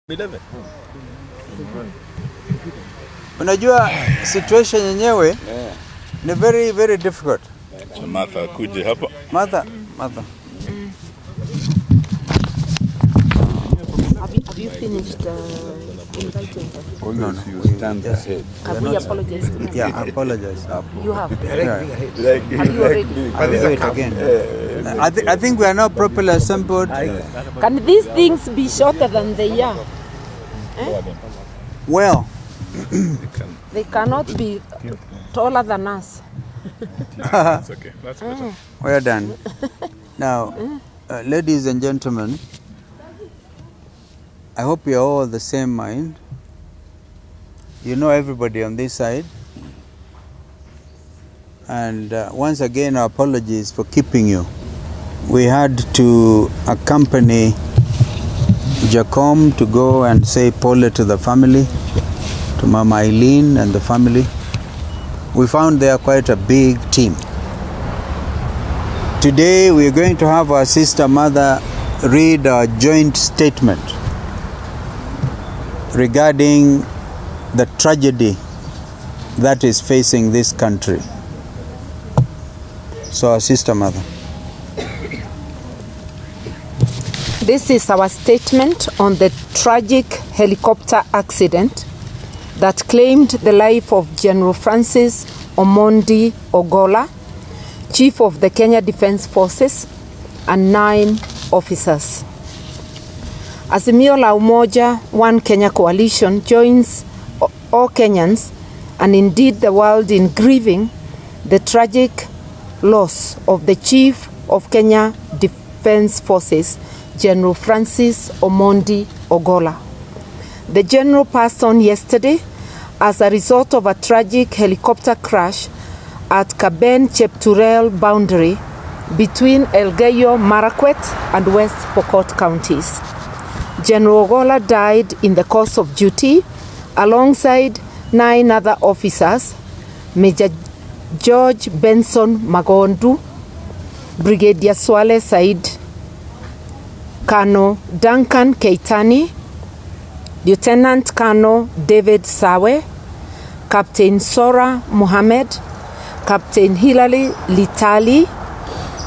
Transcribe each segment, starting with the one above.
11. Unajua situation yenyewe ni very very difficult. So Martha kuje hapa. Martha. Have you finished inviting her? Oh, no. You stand ahead. Have we apologized to her? Yeah, I apologize. You have? Yeah. Have you already? I'll do it again. I think we are now properly assembled. Can these things be shorter than they are? Well, They cannot be taller than us. That's okay. That's better. well done. Now, ladies and gentlemen, I hope you are all the same mind. You know everybody on this side. And once again, our apologies for keeping you. We had to accompany Jacom to go and say pole to the family, to Mama Eileen and the family. We found they are quite a big team. Today we are going to have our sister mother read a joint statement regarding the tragedy that is facing this country. So our sister mother. This is our statement on the tragic helicopter accident that claimed the life of General Francis Omondi Ogolla, Chief of the Kenya Defence Forces, and 9 officers. Azimio la Umoja One Kenya Coalition joins all Kenyans and indeed the world in grieving the tragic loss of the Chief of Kenya Defence Forces, General Francis Omondi Ogolla. The general passed on yesterday as a result of a tragic helicopter crash at Kaben-Chepturel boundary between Elgeyo Marakwet and West Pokot counties. General Ogolla died in the course of duty alongside 9 other officers, Major George Benson Magondu, Brigadier Swale Said, Colonel Duncan Keitani, Lieutenant Colonel David Sawe, Captain Sora Mohammed, Captain Hilary Litali,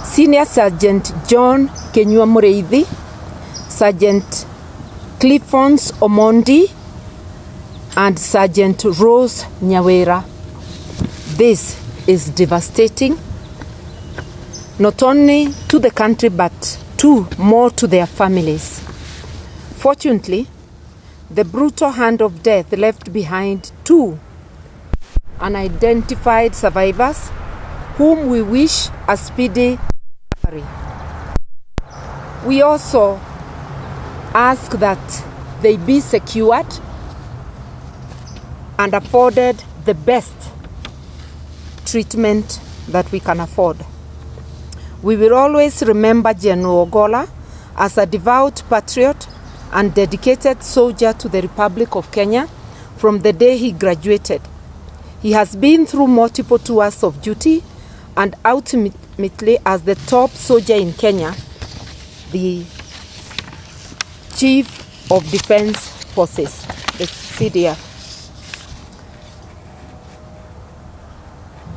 Senior Sergeant John Kenyua Mureithi, Sergeant Cliffons Omondi, and Sergeant Rose Nyawera. This is devastating, not only to the country but more to their families. Fortunately, the brutal hand of death left behind 2 unidentified survivors whom we wish a speedy recovery. We also ask that they be secured and afforded the best treatment that we can afford. We will always remember General Ogolla as a devout patriot and dedicated soldier to the Republic of Kenya from the day he graduated. He has been through multiple tours of duty and ultimately as the top soldier in Kenya, the Chief of Defence Forces, the CDF.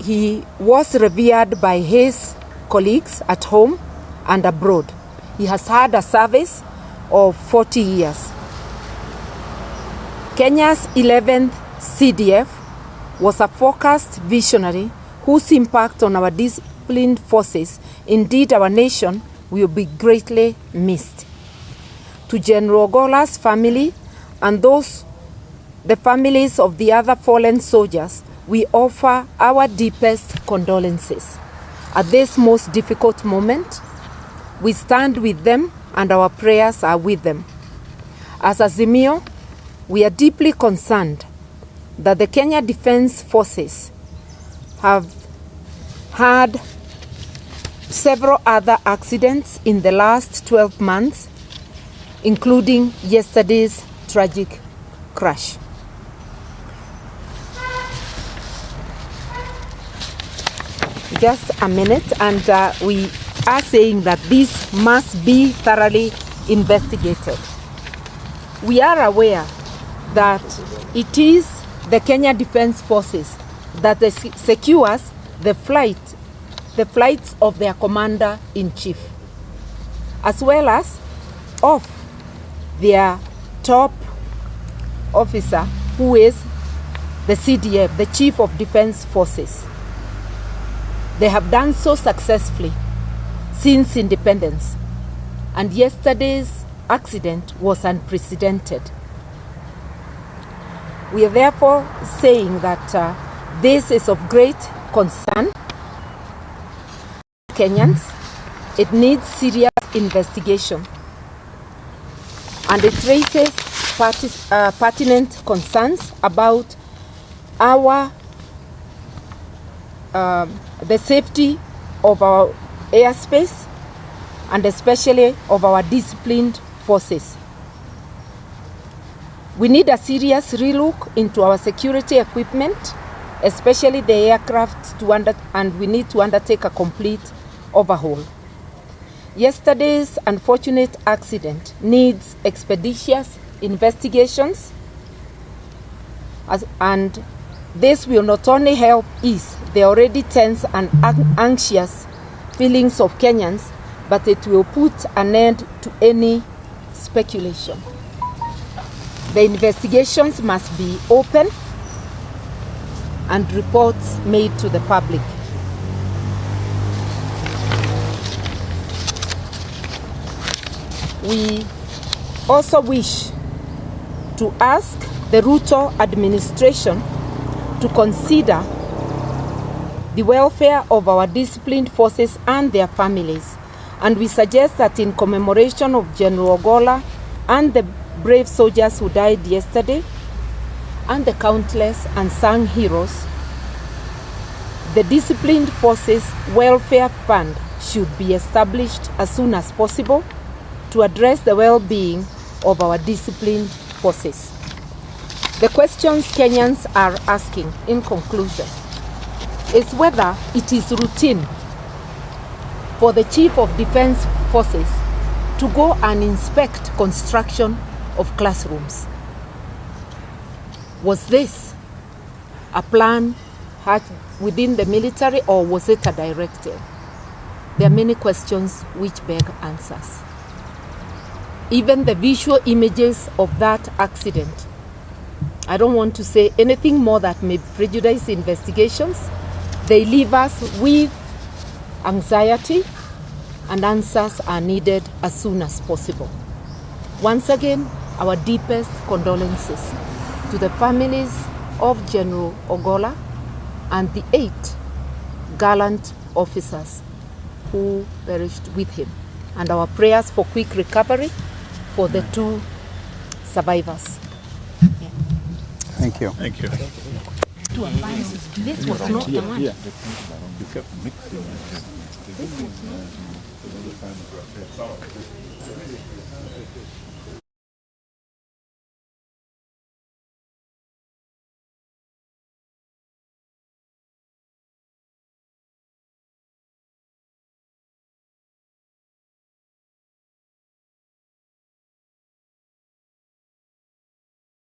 He was revered by his colleagues at home and abroad. He has had a service of 40 years. Kenya's 11th CDF was a focused visionary whose impact on our disciplined forces, indeed our nation, will be greatly missed. To General Ogolla'S family and the families of the other fallen soldiers, we offer our deepest condolences. At this most difficult moment, we stand with them and our prayers are with them. As Azimio, we are deeply concerned that the Kenya Defence Forces have had several other accidents in the last 12 months, including yesterday's tragic crash. Just a minute, and we are saying that this must be thoroughly investigated. We are aware that it is the Kenya Defence Forces that secures the flights of their commander-in-chief, as well as of their top officer, who is the CDF, the Chief of Defence Forces. They have done so successfully since independence, and yesterday's accident was unprecedented. We are therefore saying that this is of great concern to Kenyans. It needs serious investigation, and it raises pertinent concerns about the safety of our airspace, and especially of our disciplined forces. We need a serious relook into our security equipment, especially the aircraft, and we need to undertake a complete overhaul. Yesterday's unfortunate accident needs expeditious investigations, and this will not only help ease the already tense and anxious feelings of Kenyans, but it will put an end to any speculation. The investigations must be open and reports made to the public. We also wish to ask the Ruto administration to consider the welfare of our disciplined forces and their families. And we suggest that in commemoration of General Ogolla and the brave soldiers who died yesterday, and the countless unsung heroes, the Disciplined Forces Welfare Fund should be established as soon as possible to address the well-being of our disciplined forces. The questions Kenyans are asking, in conclusion, is whether it is routine for the Chief of Defence Forces to go and inspect construction of classrooms. Was this a plan had within the military, or was it a directive? There are many questions which beg answers. Even the visual images of that accident, I don't want to say anything more that may prejudice investigations. They leave us with anxiety, and answers are needed as soon as possible. Once again, our deepest condolences to the families of General Ogolla and the 8 gallant officers who perished with him, and our prayers for quick recovery for the 2 survivors. Yeah. Thank you. Thank you. This was not the one. You kept mixing it.